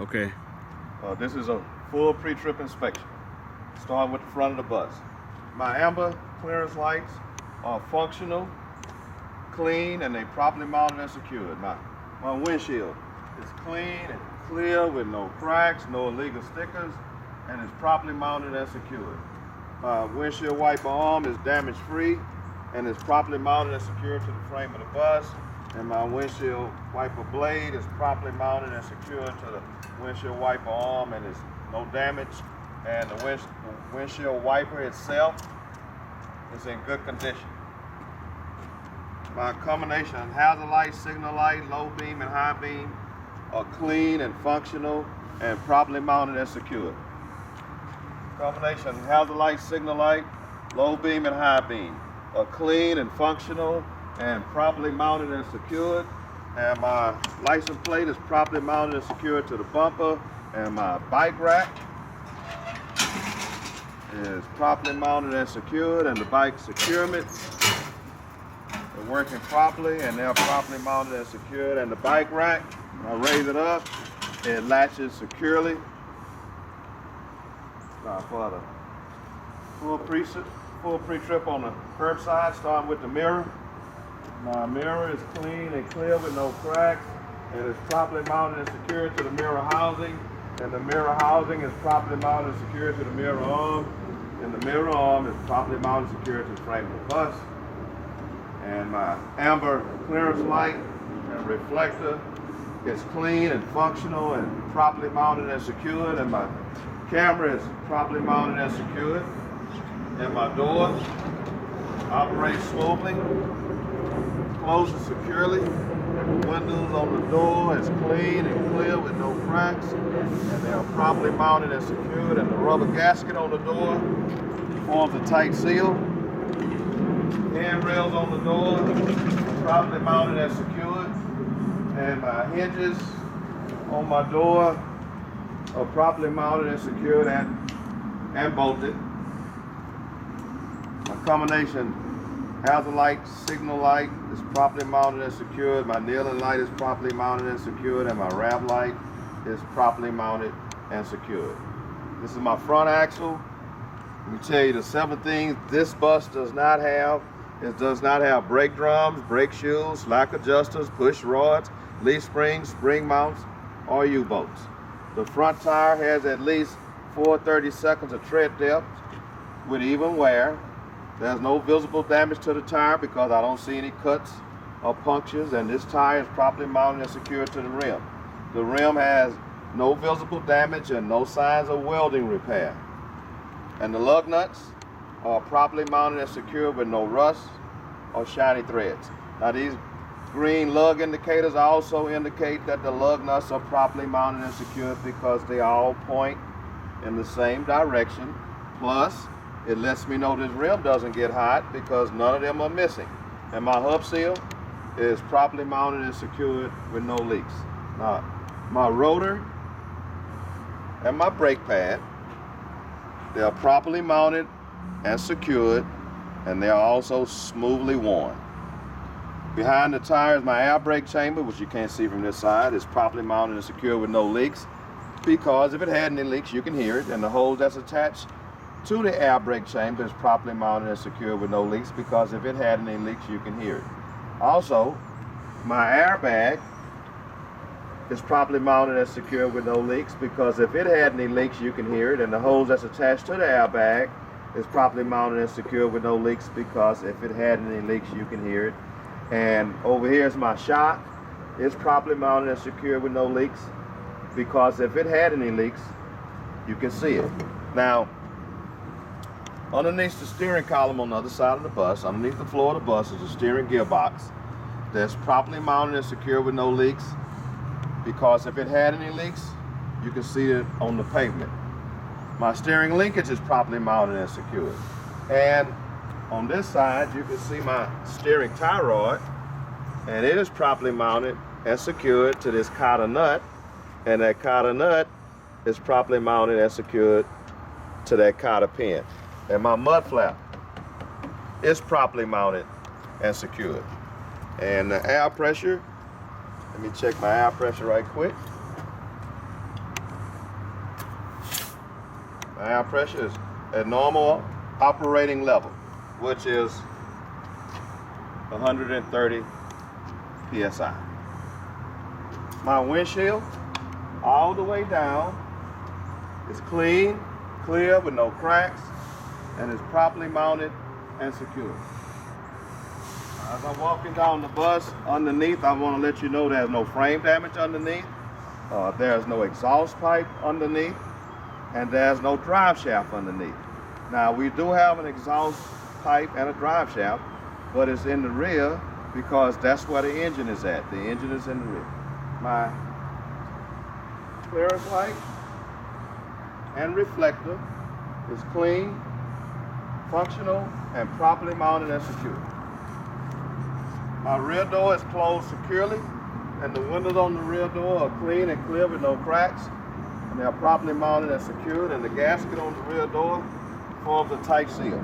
Okay. This is a full pre-trip inspection, starting with the front of the bus. My amber clearance lights are functional, clean, and they properly mounted and secured. My windshield is clean and clear with no cracks, no illegal stickers, and is properly mounted and secured. My windshield wiper arm is damage free and is properly mounted and secured to the frame of the bus. And my windshield wiper blade is properly mounted and secured to the windshield wiper arm, and is no damage. And the windshield wiper itself is in good condition. My combination of hazard light, signal light, low beam, and high beam are clean and functional and properly mounted and secured. Combination of hazard light, signal light, low beam, and high beam are clean and functional and properly mounted and secured. And my license plate is properly mounted and secured to the bumper. And my bike rack is properly mounted and secured, and the bike securement are working properly, and they're properly mounted and secured. And the bike rack, when I raise it up, it latches securely. For the full pre-trip on the curbside, starting with the mirror. My mirror is clean and clear with no cracks, and is properly mounted and secured to the mirror housing. And the mirror housing is properly mounted and secured to the mirror arm. And the mirror arm is properly mounted and secured to the frame of the bus. And my amber clearance light and reflector is clean and functional and properly mounted and secured. And my camera is properly mounted and secured. And my door operates smoothly, closes securely. The windows on the door is clean and clear with no cracks, and they are properly mounted and secured. And the rubber gasket on the door forms a tight seal. Handrails on the door are properly mounted and secured, and my hinges on my door are properly mounted and secured and bolted. My combination hazard light, signal light is properly mounted and secured. My kneeling light is properly mounted and secured, and my RAB light is properly mounted and secured. This is my front axle. Let me tell you the 7 things this bus does not have. It does not have brake drums, brake shoes, slack adjusters, push rods, leaf springs, spring mounts, or U-bolts. The front tire has at least 4/32 of tread depth with even wear. There's no visible damage to the tire because I don't see any cuts or punctures, and this tire is properly mounted and secured to the rim. The rim has no visible damage and no signs of welding repair. And the lug nuts are properly mounted and secured with no rust or shiny threads. Now these green lug indicators also indicate that the lug nuts are properly mounted and secured because they all point in the same direction. Plus, it lets me know this rim doesn't get hot because none of them are missing. And my hub seal is properly mounted and secured with no leaks. Now, my rotor and my brake pad, they are properly mounted and secured, and they are also smoothly worn. Behind the tires, my air brake chamber, which you can't see from this side, is properly mounted and secured with no leaks, because if it had any leaks, you can hear it, and the hose that's attached to the air brake chamber is properly mounted and secured with no leaks, because if it had any leaks, you can hear it. Also, my airbag is properly mounted and secured with no leaks, because if it had any leaks, you can hear it, and the hose that's attached to the airbag is properly mounted and secured with no leaks, because if it had any leaks, you can hear it. And over here is my shock. It's properly mounted and secured with no leaks, because if it had any leaks, you can see it. Now, underneath the steering column on the other side of the bus, underneath the floor of the bus, is a steering gearbox that's properly mounted and secured with no leaks, because if it had any leaks, you can see it on the pavement. My steering linkage is properly mounted and secured. And on this side, you can see my steering tie rod, and it is properly mounted and secured to this cotter nut, and that cotter nut is properly mounted and secured to that cotter pin. And my mud flap is properly mounted and secured. And the air pressure, let me check my air pressure right quick. My air pressure is at normal operating level, which is 130 psi. My windshield, all the way down, is clean, clear with no cracks, and is properly mounted and secured. As I'm walking down the bus, underneath, I want to let you know there's no frame damage underneath, there's no exhaust pipe underneath, and there's no drive shaft underneath. Now, we do have an exhaust pipe and a drive shaft, but it's in the rear because that's where the engine is at. The engine is in the rear. My clearance light and reflector is clean, functional, and properly mounted and secured. My rear door is closed securely, and the windows on the rear door are clean and clear with no cracks, and they are properly mounted and secured, and the gasket on the rear door forms a tight seal.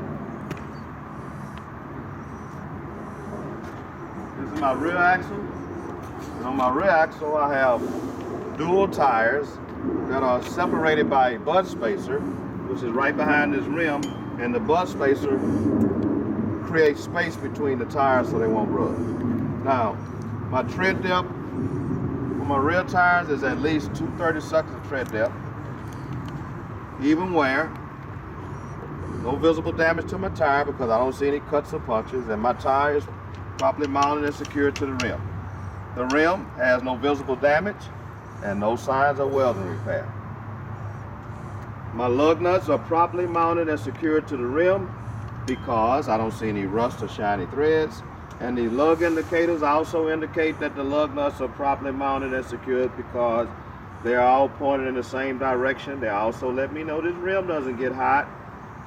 This is my rear axle, and on my rear axle I have dual tires that are separated by a bud spacer, which is right behind this rim, and the bud spacer creates space between the tires so they won't rub. Now, my tread depth for my rear tires is at least 2/32 of tread depth, even wear. No visible damage to my tire because I don't see any cuts or punches, and my tire is properly mounted and secured to the rim. The rim has no visible damage and no signs of welding repair. My lug nuts are properly mounted and secured to the rim because I don't see any rust or shiny threads. And the lug indicators also indicate that the lug nuts are properly mounted and secured because they are all pointed in the same direction. They also let me know this rim doesn't get hot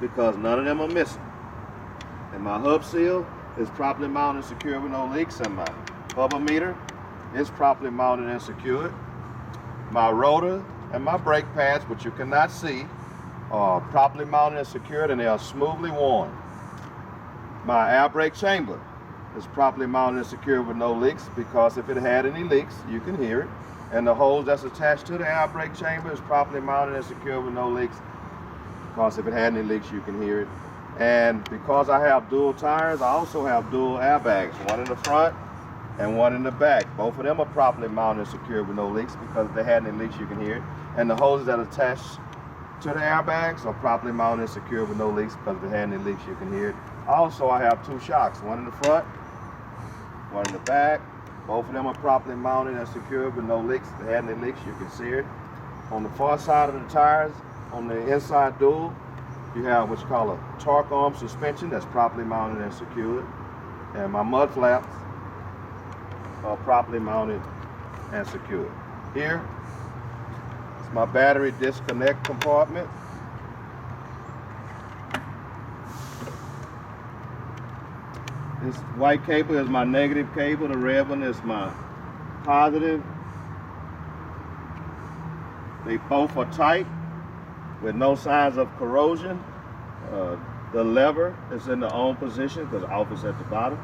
because none of them are missing. And my hub seal is properly mounted and secured with no leaks, and my bubble meter is properly mounted and secured. My rotor and my brake pads, which you cannot see, are properly mounted and secured, and they are smoothly worn. My air brake chamber is properly mounted and secured with no leaks because if it had any leaks, you can hear it. And the hose that's attached to the air brake chamber is properly mounted and secured with no leaks because if it had any leaks, you can hear it. And because I have dual tires, I also have dual airbags, one in the front and one in the back. Both of them are properly mounted and secured with no leaks because if they had any leaks, you can hear it. And the hoses that are attached to the airbags are properly mounted and secured with no leaks because if they had any leaks, you can hear it. Also, I have two shocks, one in the front, one in the back. Both of them are properly mounted and secured with no leaks. If they had any leaks, you can see it. On the far side of the tires, on the inside dual, you have what's called a torque arm suspension that's properly mounted and secured. And my mud flaps are properly mounted and secured. Here is my battery disconnect compartment. This white cable is my negative cable. The red one is my positive. They both are tight with no signs of corrosion. The lever is in the on position because off is at the bottom.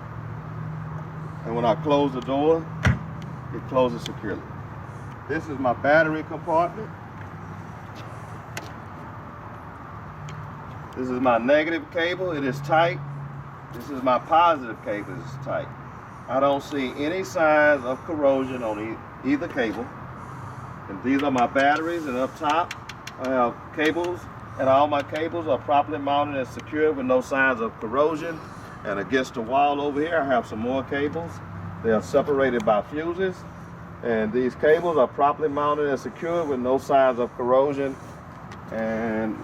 And when I close the door, it closes securely. This is my battery compartment. This is my negative cable. It is tight. This is my positive cable. It's tight. I don't see any signs of corrosion on either cable. And these are my batteries, and up top I have cables, and all my cables are properly mounted and secured with no signs of corrosion. And against the wall over here I have some more cables. They are separated by fuses, and these cables are properly mounted and secured with no signs of corrosion. And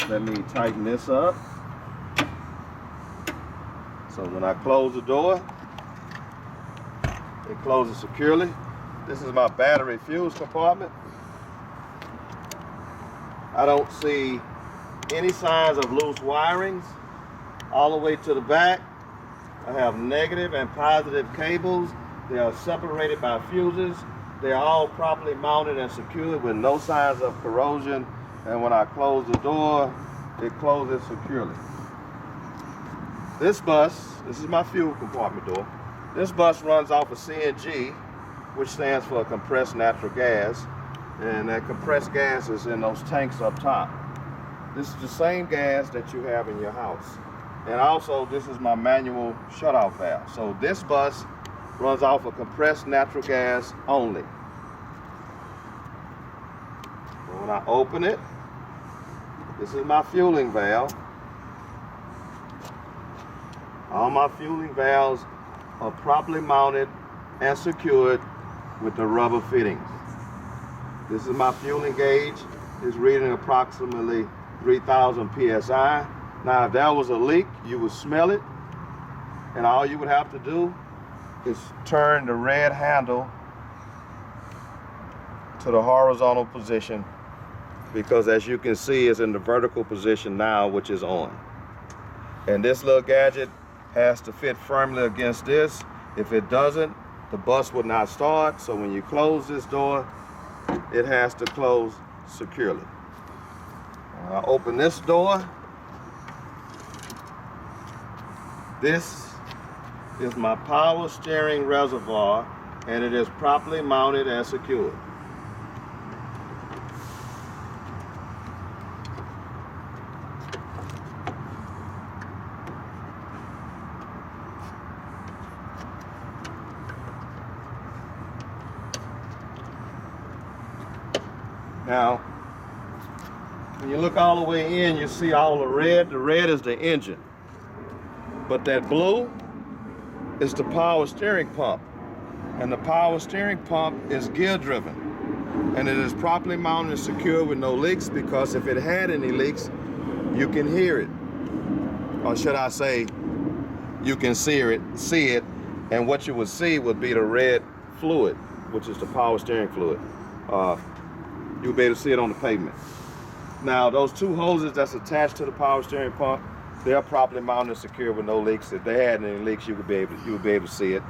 let me tighten this up. So when I close the door, it closes securely. This is my battery fuse compartment. I don't see any signs of loose wirings. All the way to the back, I have negative and positive cables. They are separated by fuses. They are all properly mounted and secured with no signs of corrosion. And when I close the door, it closes securely. This is my fuel compartment door. This bus runs off of CNG, which stands for compressed natural gas. And that compressed gas is in those tanks up top. This is the same gas that you have in your house. And also, this is my manual shutoff valve. So this bus runs off of compressed natural gas only. So when I open it, this is my fueling valve. All my fueling valves are properly mounted and secured with the rubber fittings. This is my fueling gauge. It's reading approximately 3,000 psi. Now, if there was a leak, you would smell it, and all you would have to do is turn the red handle to the horizontal position, because as you can see, it's in the vertical position now, which is on. And this little gadget has to fit firmly against this. If it doesn't, the bus would not start. So when you close this door, it has to close securely. When I open this door, this is my power steering reservoir, and it is properly mounted and secured. Now, when you look all the way in, you see all the red. The red is the engine. But that blue is the power steering pump. And the power steering pump is gear driven. And it is properly mounted and secure with no leaks, because if it had any leaks, you can hear it. Or should I say, you can see it, and what you would see would be the red fluid, which is the power steering fluid. You'll be able to see it on the pavement. Now, those two hoses that's attached to the power steering pump, they're properly mounted and secure with no leaks. If they had any leaks, you would be able to see it.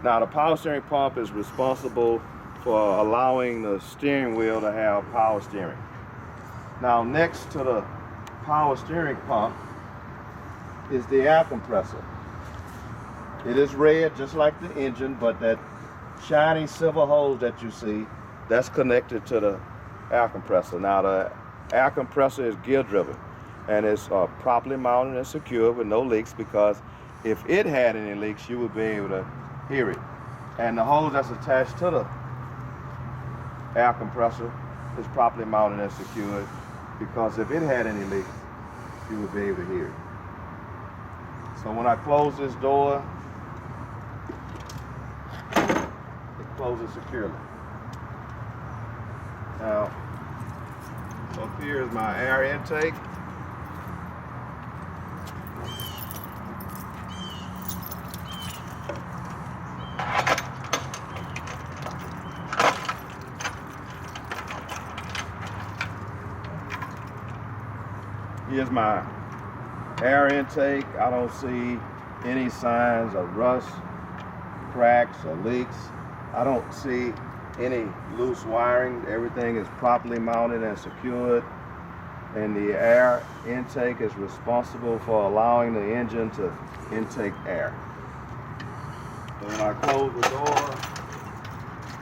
Now, the power steering pump is responsible for allowing the steering wheel to have power steering. Now, next to the power steering pump is the air compressor. It is red just like the engine, but that shiny silver hose that you see, that's connected to the air compressor. Now, the air compressor is gear driven, and it's properly mounted and secure with no leaks, because if it had any leaks, you would be able to hear it. And the hose that's attached to the air compressor is properly mounted and secured, because if it had any leaks, you would be able to hear it. So when I close this door, it closes securely. Now, up here is my air intake. Here's my air intake. I don't see any signs of rust, cracks, or leaks. I don't see any loose wiring. Everything is properly mounted and secured, and the air intake is responsible for allowing the engine to intake air. So when I close the door,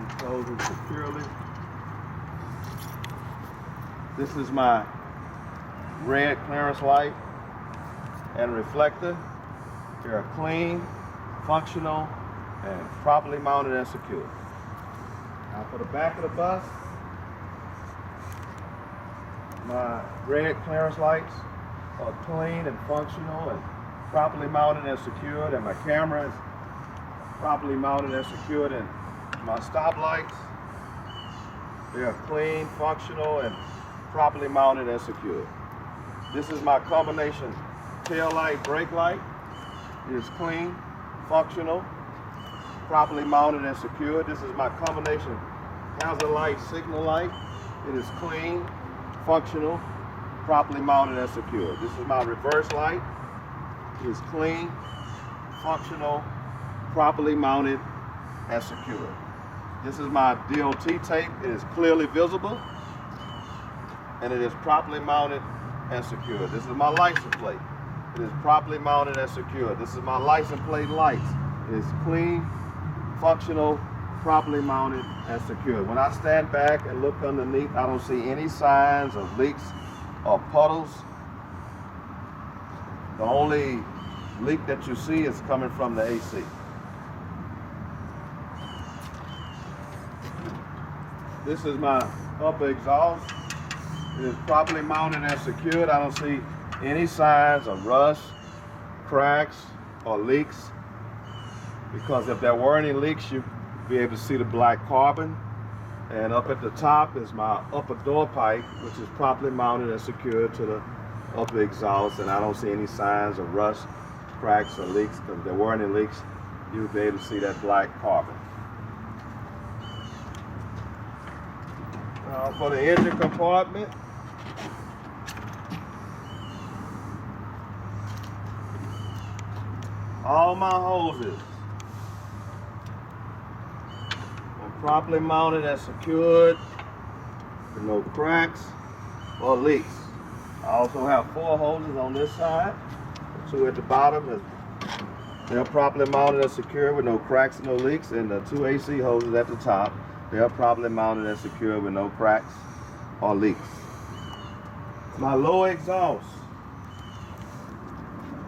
it closes securely. This is my red clearance light and reflector. They're clean, functional, and properly mounted and secured. Now for the back of the bus, my red clearance lights are clean and functional and properly mounted and secured, and my camera is properly mounted and secured, and my stop lights, they are clean, functional, and properly mounted and secured. This is my combination tail light, brake light. It is clean, functional, properly mounted and secured. This is my combination hazard light, signal light. It is clean, functional, properly mounted and secured. This is my reverse light. It is clean, functional, properly mounted and secured. This is my DOT tape. It is clearly visible, and it is properly mounted and secured. This is my license plate. It is properly mounted and secured. This is my license plate lights. It is clean, functional, properly mounted and secured. When I stand back and look underneath, I don't see any signs of leaks or puddles. The only leak that you see is coming from the AC. This is my upper exhaust. It is properly mounted and secured. I don't see any signs of rust, cracks, or leaks. Because if there were any leaks, you'd be able to see the black carbon. And up at the top is my upper door pipe, which is properly mounted and secured to the upper exhaust. And I don't see any signs of rust, cracks, or leaks. Because if there were any leaks, you would be able to see that black carbon. For the engine compartment, all my hoses are properly mounted and secured with no cracks or leaks. I also have 4 hoses on this side, 2 at the bottom. They're properly mounted and secured with no cracks and no leaks, and the 2 AC hoses at the top, they are properly mounted and secured with no cracks or leaks. My lower exhaust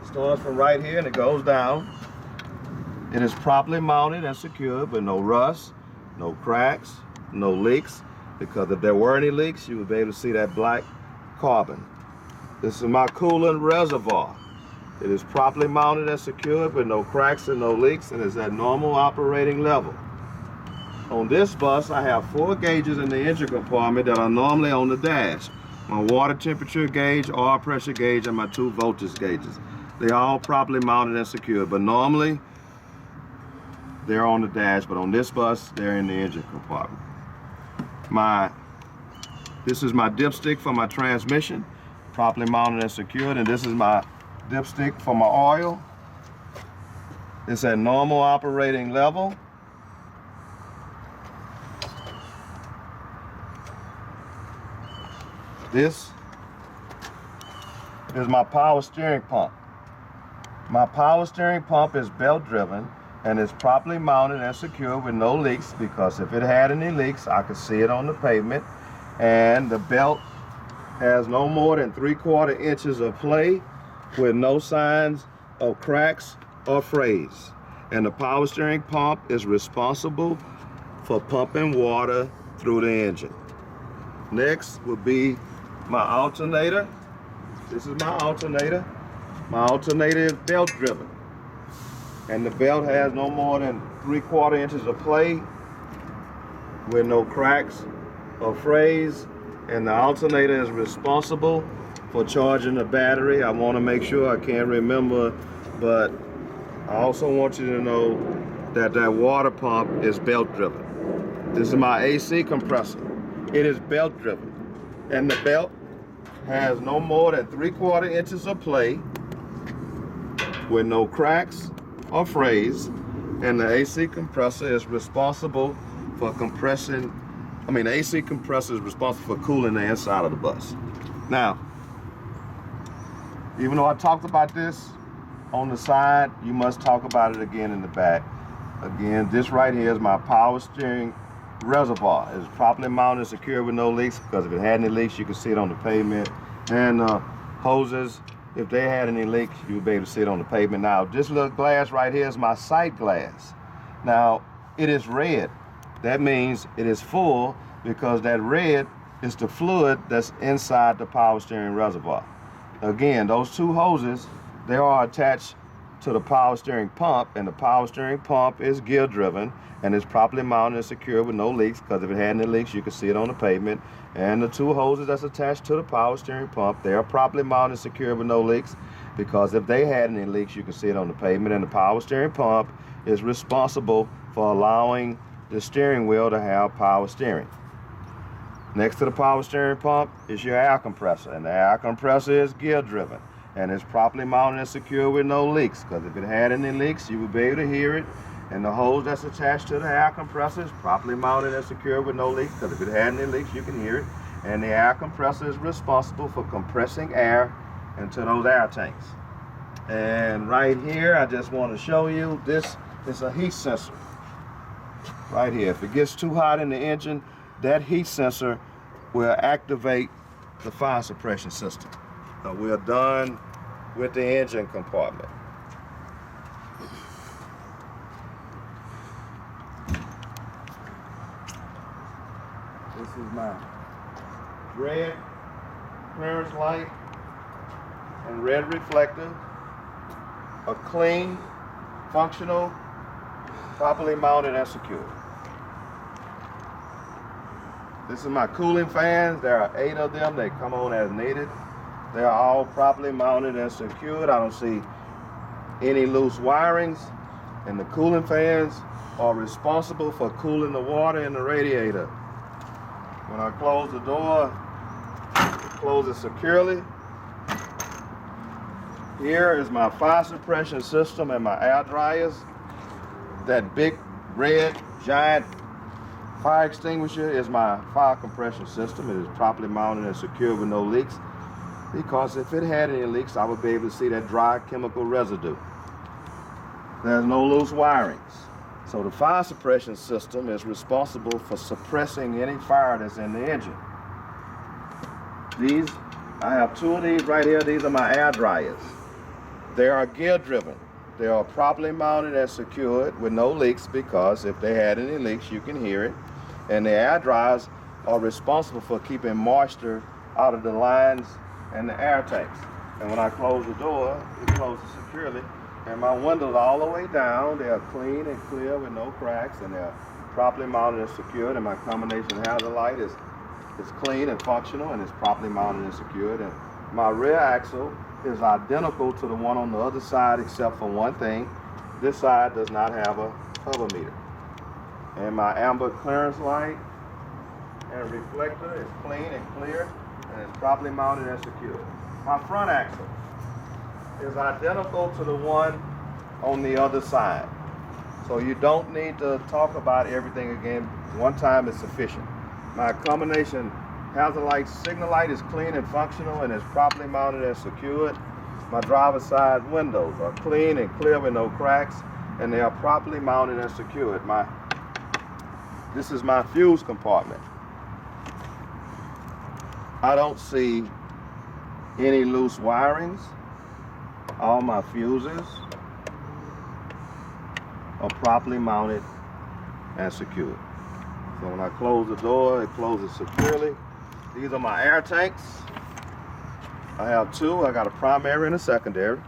starts from right here and it goes down. It is properly mounted and secured with no rust, no cracks, no leaks, because if there were any leaks, you would be able to see that black carbon. This is my coolant reservoir. It is properly mounted and secured with no cracks and no leaks, and is at normal operating level. On this bus, I have 4 gauges in the engine compartment that are normally on the dash. My water temperature gauge, oil pressure gauge, and my 2 voltage gauges. They're all properly mounted and secured, but normally they're on the dash, but on this bus, they're in the engine compartment. This is my dipstick for my transmission, properly mounted and secured, and this is my dipstick for my oil. It's at normal operating level. This is my power steering pump. My power steering pump is belt driven and is properly mounted and secured with no leaks, because if it had any leaks, I could see it on the pavement. And the belt has no more than 3/4 inches of play with no signs of cracks or frays. And the power steering pump is responsible for pumping water through the engine. Next would be my alternator. This is my alternator. My alternator is belt driven, and the belt has no more than 3/4 inches of play with no cracks or frays, and the alternator is responsible for charging the battery. I want to make sure, I can't remember, but I also want you to know that that water pump is belt driven. This is my AC compressor. It is belt driven, and the belt has no more than 3/4 inches of play with no cracks or frays, and the AC compressor is responsible for compressing, the AC compressor is responsible for cooling the inside of the bus. Now, even though I talked about this on the side, you must talk about it again in the back. Again, this right here is my power steering reservoir. It's properly mounted and secure with no leaks, because if it had any leaks, you can see it on the pavement. And hoses, if they had any leaks, you would be able to see it on the pavement. Now, this little glass right here is my sight glass. Now, it is red. That means it is full, because that red is the fluid that's inside the power steering reservoir. Again, those 2 hoses, they are attached to the power steering pump, and the power steering pump is gear driven and is properly mounted and secure with no leaks, because if it had any leaks, you can see it on the pavement. And the 2 hoses that's attached to the power steering pump, they are properly mounted and secure with no leaks, because if they had any leaks, you can see it on the pavement. And the power steering pump is responsible for allowing the steering wheel to have power steering. Next to the power steering pump is your air compressor, and the air compressor is gear driven and is properly mounted and secure with no leaks, because if it had any leaks, you would be able to hear it. And the hose that's attached to the air compressor is properly mounted and secure with no leaks, because if it had any leaks, you can hear it. And the air compressor is responsible for compressing air into those air tanks. And right here, I just want to show you, this is a heat sensor. Right here, if it gets too hot in the engine, that heat sensor will activate the fire suppression system. So we're done with the engine compartment. This is my red clearance light and red reflector, a clean, functional, properly mounted and secured. This is my cooling fans. There are 8 of them. They come on as needed. They are all properly mounted and secured. I don't see any loose wirings, and the cooling fans are responsible for cooling the water in the radiator. When I close the door, close it securely. Here is my fire suppression system and my air dryers. That big red giant fire extinguisher is my fire compression system. It is properly mounted and secured with no leaks, because if it had any leaks, I would be able to see that dry chemical residue. There's no loose wirings. So the fire suppression system is responsible for suppressing any fire that's in the engine. I have 2 of these right here. These are my air dryers. They are gear driven. They are properly mounted and secured with no leaks, because if they had any leaks, you can hear it. And the air dryers are responsible for keeping moisture out of the lines and the air tanks. And when I close the door, it closes securely. And my windows all the way down, they are clean and clear with no cracks, and they're properly mounted and secured. And my combination hazard light is clean and functional, and it's properly mounted and secured. And my rear axle is identical to the one on the other side, except for one thing. This side does not have a hover meter. And my amber clearance light and reflector is clean and clear, and it's properly mounted and secured. My front axle is identical to the one on the other side. So you don't need to talk about everything again. One time is sufficient. My combination hazard light signal light is clean and functional, and is properly mounted and secured. My driver's side windows are clean and clear with no cracks, and they are properly mounted and secured. This is my fuse compartment. I don't see any loose wirings. All my fuses are properly mounted and secured. So when I close the door, it closes securely. These are my air tanks. I have 2. I got a primary and a secondary.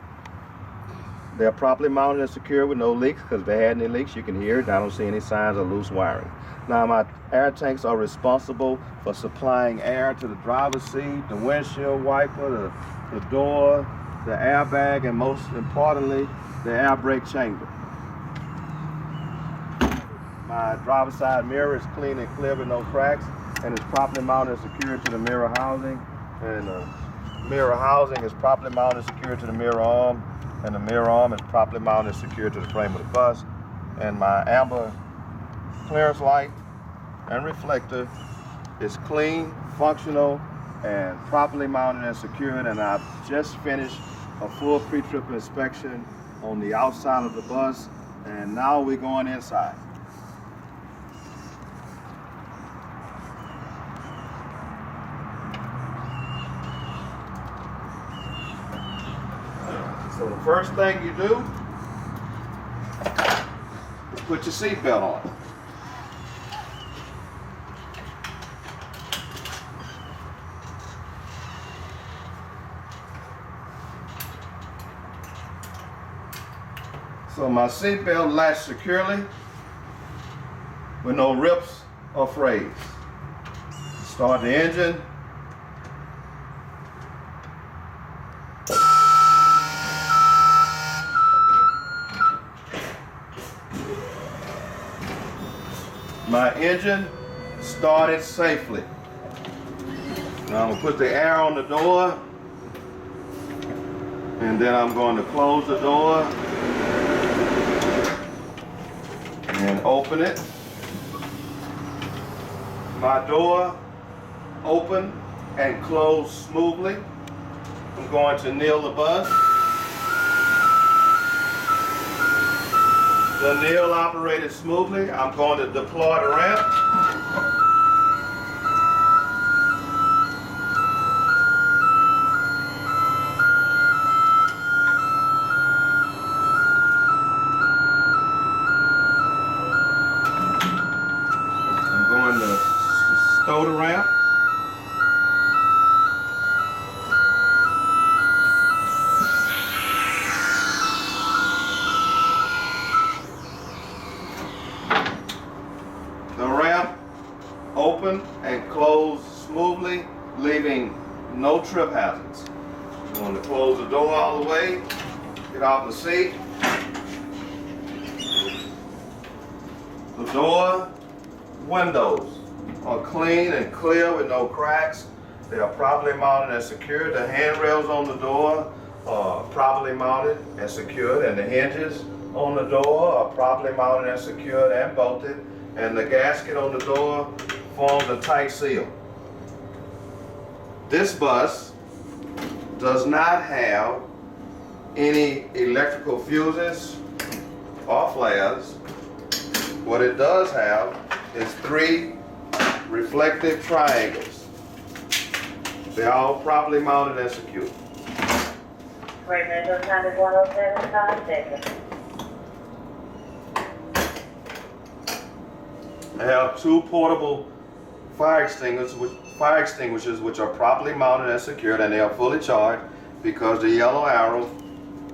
They're properly mounted and secured with no leaks, because if they had any leaks, you can hear it. I don't see any signs of loose wiring. Now, my air tanks are responsible for supplying air to the driver's seat, the windshield wiper, the door, the airbag, and most importantly, the air brake chamber. My driver's side mirror is clean and clear with no cracks, and is properly mounted and secured to the mirror housing. And the mirror housing is properly mounted and secured to the mirror arm, and the mirror arm is properly mounted and secured to the frame of the bus. And my amber clearance light and reflector is clean, functional, and properly mounted and secured. And I've just finished a full pre-trip inspection on the outside of the bus, and now we're going inside. So the first thing you do is put your seatbelt on. So my seatbelt latched securely with no rips or frays. Start the engine. My engine started safely. Now I'm going to put the air on the door, and then I'm going to close the door and open it. My door opened and closed smoothly. I'm going to kneel the bus. The kneel operated smoothly. I'm going to deploy the ramp. Stow the ramp. The ramp open and close smoothly, leaving no trip hazards. You want to close the door all the way, get off the seat. The door windows are clean and clear with no cracks. They are properly mounted and secured. The handrails on the door are properly mounted and secured, and the hinges on the door are properly mounted and secured and bolted, and the gasket on the door forms a tight seal. This bus does not have any electrical fuses or flares. What it does have is 3 reflective triangles. They're all properly mounted and secured. Great Metro time is 107.5 seconds. I have 2 portable fire extinguishers which are properly mounted and secured, and they are fully charged because the yellow arrow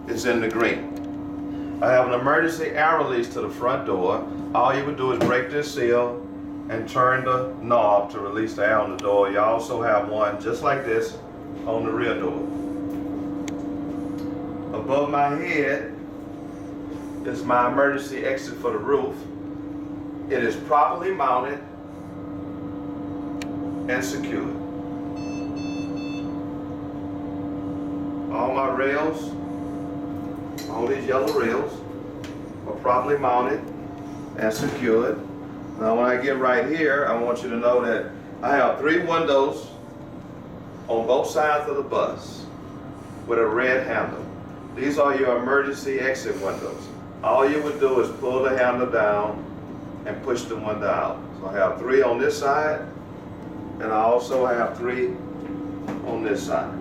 is in the green. I have an emergency air release to the front door. All you would do is break this seal and turn the knob to release the air on the door. You also have one just like this on the rear door. Above my head is my emergency exit for the roof. It is properly mounted and secured. All my rails, all these yellow rails are properly mounted and secured. Now when I get right here, I want you to know that I have 3 windows on both sides of the bus with a red handle. These are your emergency exit windows. All you would do is pull the handle down and push the window out. So I have 3 on this side, and I also have 3 on this side.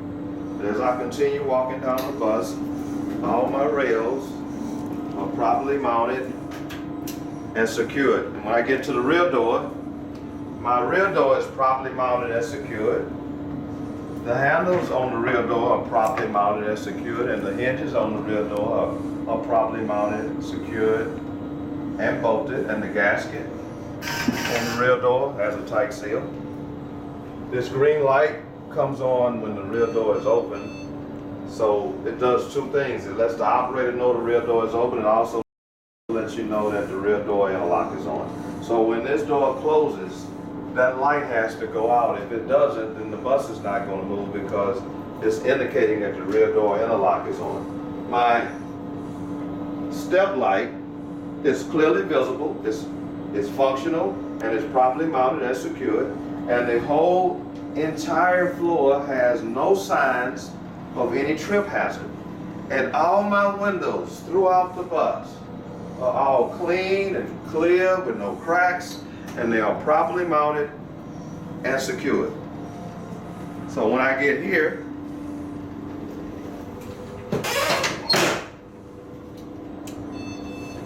As I continue walking down the bus, all my rails are properly mounted and secured. And when I get to the rear door, my rear door is properly mounted and secured. The handles on the rear door are properly mounted and secured, and the hinges on the rear door are properly mounted, secured, and bolted, and the gasket on the rear door has a tight seal. This green light comes on when the rear door is open. So it does 2 things. It lets the operator know the rear door is open, and also lets you know that the rear door interlock is on. So when this door closes, that light has to go out. If it doesn't, then the bus is not going to move because it's indicating that the rear door interlock is on. My step light is clearly visible, it's functional, and it's properly mounted and secured, and the whole entire floor has no signs of any trip hazard. And all my windows throughout the bus are all clean and clear with no cracks, and they are properly mounted and secured. So when I get here,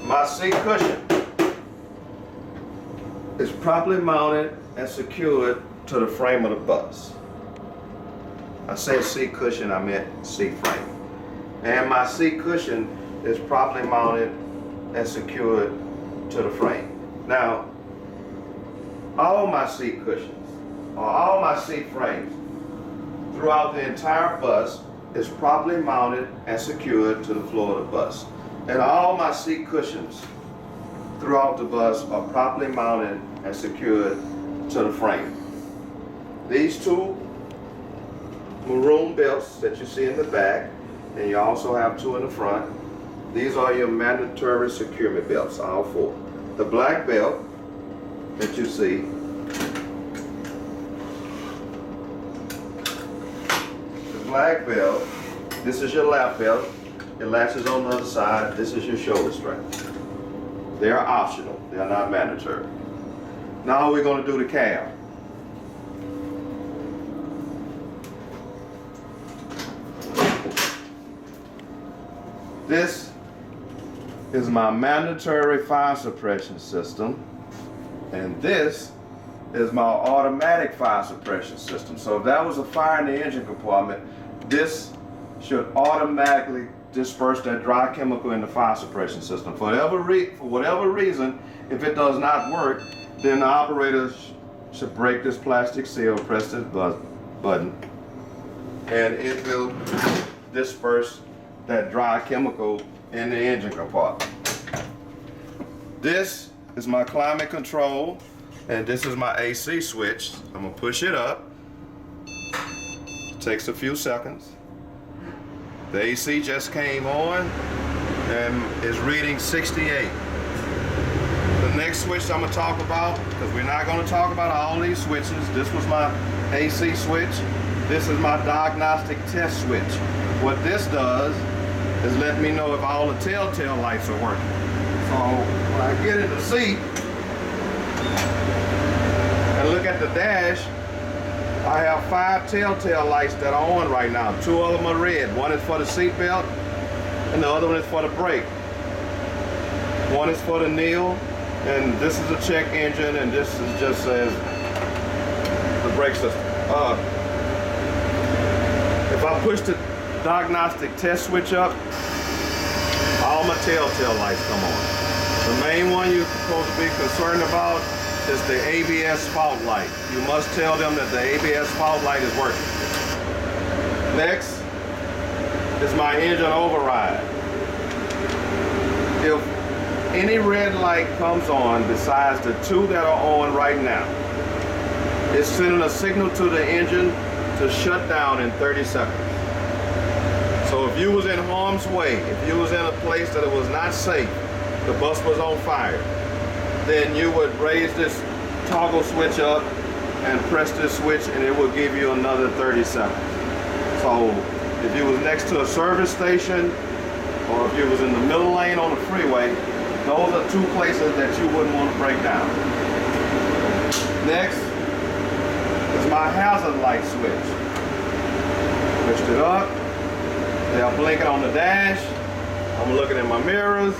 my seat cushion is properly mounted and secured to the frame of the bus. I said seat cushion, I meant seat frame. And my seat cushion is properly mounted and secured to the frame. Now, all my seat cushions, or all my seat frames throughout the entire bus is properly mounted and secured to the floor of the bus. And all my seat cushions throughout the bus are properly mounted and secured to the frame. These 2 maroon belts that you see in the back, and you also have 2 in the front, these are your mandatory securement belts, all 4. The black belt that you see, the black belt, this is your lap belt, it latches on the other side, this is your shoulder strap. They are optional, they are not mandatory. Now we're going to do the cab. This is my mandatory fire suppression system, and this is my automatic fire suppression system. So if that was a fire in the engine compartment, this should automatically disperse that dry chemical in the fire suppression system. For whatever reason, if it does not work, then the operator should break this plastic seal, press this button, and it will disperse that dry chemical in the engine compartment. This is my climate control, and this is my AC switch. I'm gonna push it up. Takes a few seconds. The AC just came on and is reading 68. The next switch I'm gonna talk about, because we're not gonna talk about all these switches. This was my AC switch. This is my diagnostic test switch. What this does is let me know if all the telltale lights are working. So when I get in the seat and look at the dash, I have 5 telltale lights that are on right now. 2 of them are red. One is for the seat belt and the other one is for the brake. One is for the NEIL, and this is a check engine, and this is just says the brake system. If I push the diagnostic test switch up, all my telltale lights come on. The main one you're supposed to be concerned about is the ABS fault light. You must tell them that the ABS fault light is working. Next is my engine override. If any red light comes on besides the 2 that are on right now, it's sending a signal to the engine to shut down in 30 seconds. So if you was in harm's way, if you was in a place that it was not safe, the bus was on fire, then you would raise this toggle switch up and press this switch, and it will give you another 30 seconds. So if you was next to a service station, or if you was in the middle lane on the freeway, those are 2 places that you wouldn't want to break down. Next is my hazard light switch. Switched it up. They're blinking on the dash. I'm looking at my mirrors.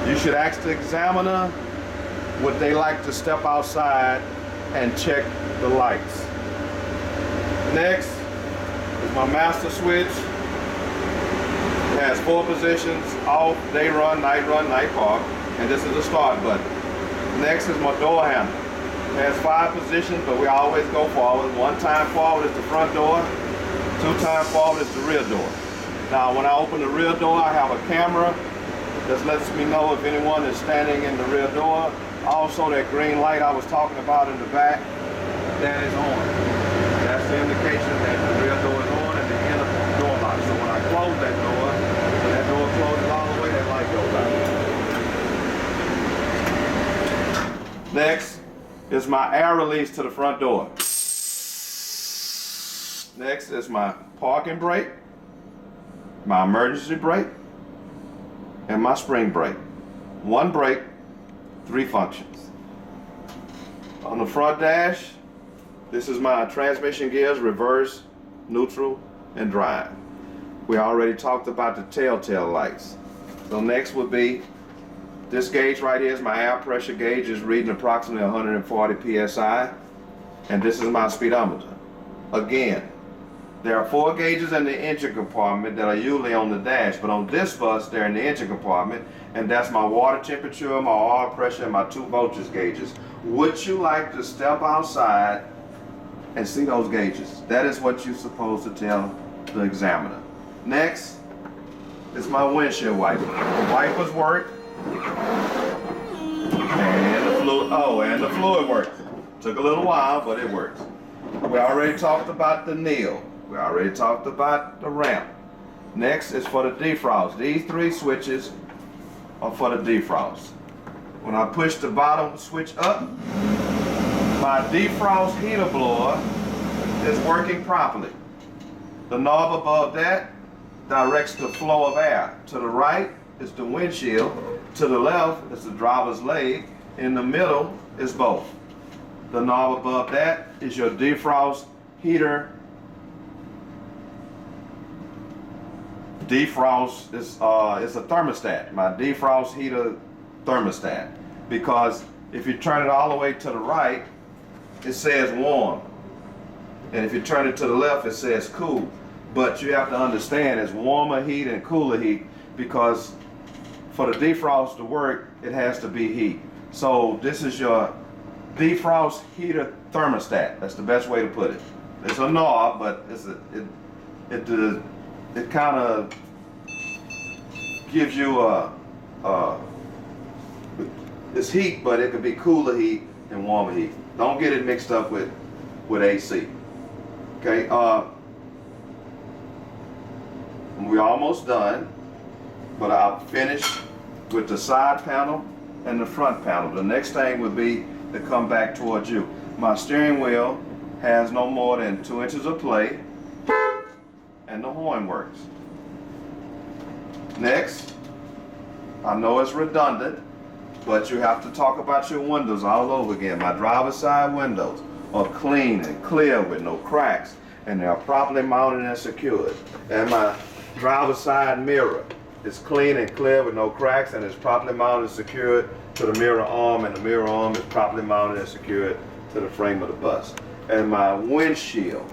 You should ask the examiner would they like to step outside and check the lights. Next is my master switch. It has 4 positions: off, day run, night park, and this is the start button. Next is my door handle. It has 5 positions, but we always go forward. 1 time forward is the front door, 2 time forward is the rear door. Now when I open the rear door, I have a camera that lets me know if anyone is standing in the rear door. Also, that green light I was talking about in the back, that is on. That's the indication that the rear door is on and the inner door lock. So when I close that door, when that door closes all the way, that light goes out. Next is my air release to the front door. Next is my parking brake, my emergency brake, and my spring brake. 1 brake, 3 functions. On the front dash, this is my transmission gears: reverse, neutral, and drive. We already talked about the telltale lights. So next would be this gauge right here is my air pressure gauge. It's reading approximately 140 psi, and this is my speedometer. Again, there are 4 gauges in the engine compartment that are usually on the dash, but on this bus, they're in the engine compartment, and that's my water temperature, my oil pressure, and my 2 voltage gauges. Would you like to step outside and see those gauges? That is what you're supposed to tell the examiner. Next is my windshield wiper. The wipers work, and the fluid works. Took a little while, but it works. We already talked about the NEIL. We already talked about the ramp. Next is for the defrost. These 3 switches are for the defrost. When I push the bottom switch up, my defrost heater blower is working properly. The knob above that directs the flow of air. To the right is the windshield. To the left is the driver's leg. In the middle is both. The knob above that is your defrost heater. Defrost is a thermostat. My defrost heater thermostat, because if you turn it all the way to the right, it says warm. And if you turn it to the left, it says cool. But you have to understand it's warmer heat and cooler heat, because for the defrost to work, it has to be heat. So this is your defrost heater thermostat. That's the best way to put it. It's a knob, but it kind of gives you it's heat, but it could be cooler heat and warmer heat. Don't get it mixed up with AC. Okay, we're almost done, but I'll finish with the side panel and the front panel. The next thing would be to come back towards you. My steering wheel has no more than 2 inches of play, and the horn works. Next, I know it's redundant, but you have to talk about your windows all over again. My driver's side windows are clean and clear with no cracks, and they are properly mounted and secured. And my driver's side mirror is clean and clear with no cracks, and is properly mounted and secured to the mirror arm, and the mirror arm is properly mounted and secured to the frame of the bus. And my windshield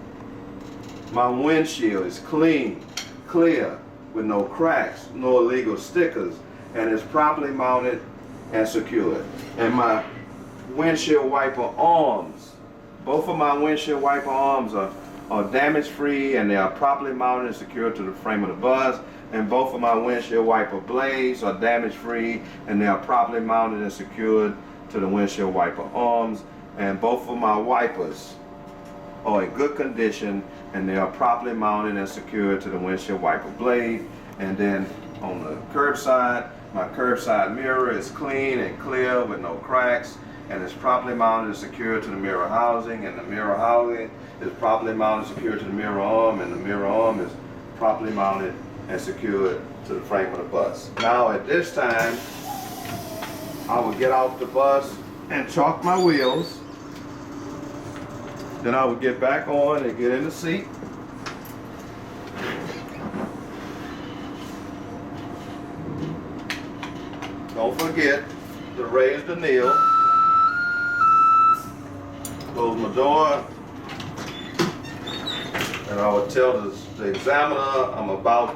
is clean, clear, with no cracks, no illegal stickers, and is properly mounted and secured. And my windshield wiper arms, both of my windshield wiper arms are damage free, and they are properly mounted and secured to the frame of the bus. And both of my windshield wiper blades are damage free, and they are properly mounted and secured to the windshield wiper arms. And both of my wipers are in good condition, and they are properly mounted and secured to the windshield wiper blade. And then on the curbside, my curbside mirror is clean and clear with no cracks, and is properly mounted and secured to the mirror housing, and the mirror housing is properly mounted and secured to the mirror arm, and the mirror arm is properly mounted and secured to the frame of the bus. Now at this time, I will get off the bus and chalk my wheels. Then I will get back on and get in the seat. Don't forget to raise the kneel. Close my door. And I will tell the examiner I'm about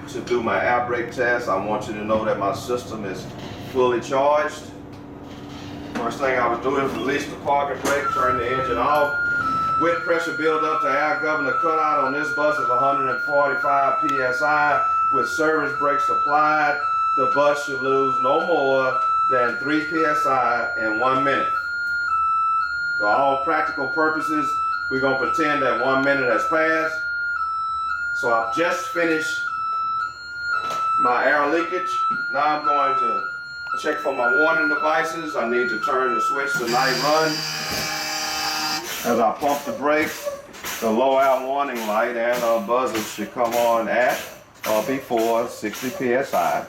to do my air brake test. I want you to know that my system is fully charged. First thing I would do is release the parking brake, turn the engine off. Wind pressure buildup to air governor cutout on this bus is 145 psi. With service brakes applied, the bus should lose no more than 3 psi in 1 minute. For all practical purposes, we're going to pretend that 1 minute has passed. So I've just finished my air leakage. Now I'm going to check for my warning devices. I need to turn the switch to night run. As I pump the brake, the low air warning light and our buzzer should come on at or before 60 psi.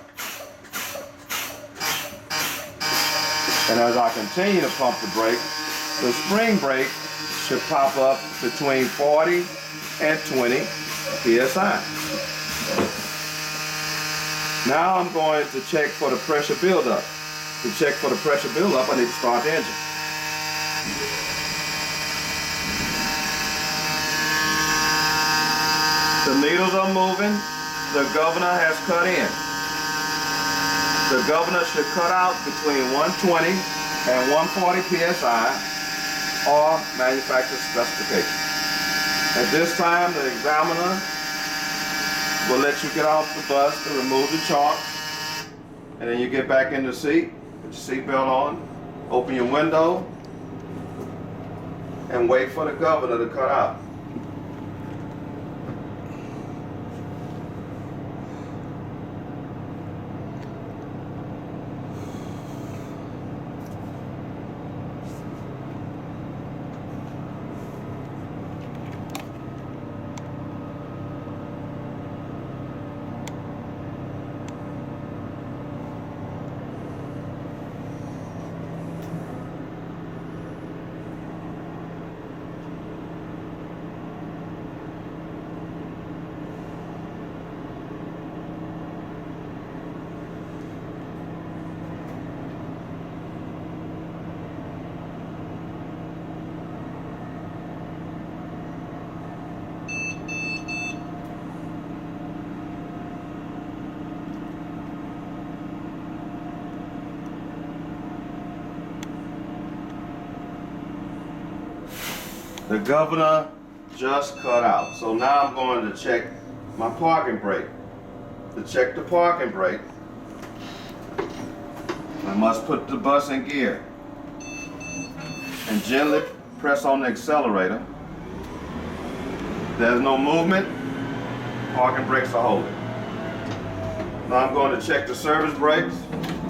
And as I continue to pump the brake, the spring brake should pop up between 40 and 20 psi. Now I'm going to check for the pressure buildup. To check for the pressure buildup, I need to start the engine. The needles are moving. The governor has cut in. The governor should cut out between 120 and 140 psi or manufacturer's specification. At this time, the examiner will let you get off the bus to remove the chalk, and then you get back in the seat, put your seatbelt on, open your window, and wait for the governor to cut out. The governor just cut out. So now I'm going to check my parking brake. To check the parking brake, I must put the bus in gear and gently press on the accelerator. There's no movement, parking brakes are holding. Now I'm going to check the service brakes.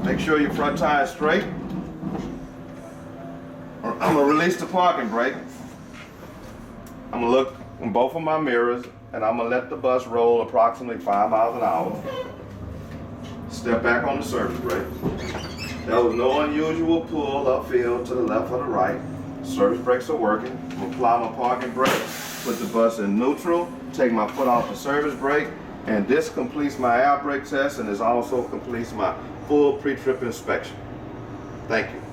Make sure your front tire is straight. I'm gonna release the parking brake. I'm gonna look in both of my mirrors and I'm gonna let the bus roll approximately 5 miles an hour. Step back on the service brake. There was no unusual pull upfield to the left or the right. Service brakes are working. I'm gonna apply my parking brake, put the bus in neutral, take my foot off the service brake, and this completes my air brake test and this also completes my full pre-trip inspection. Thank you.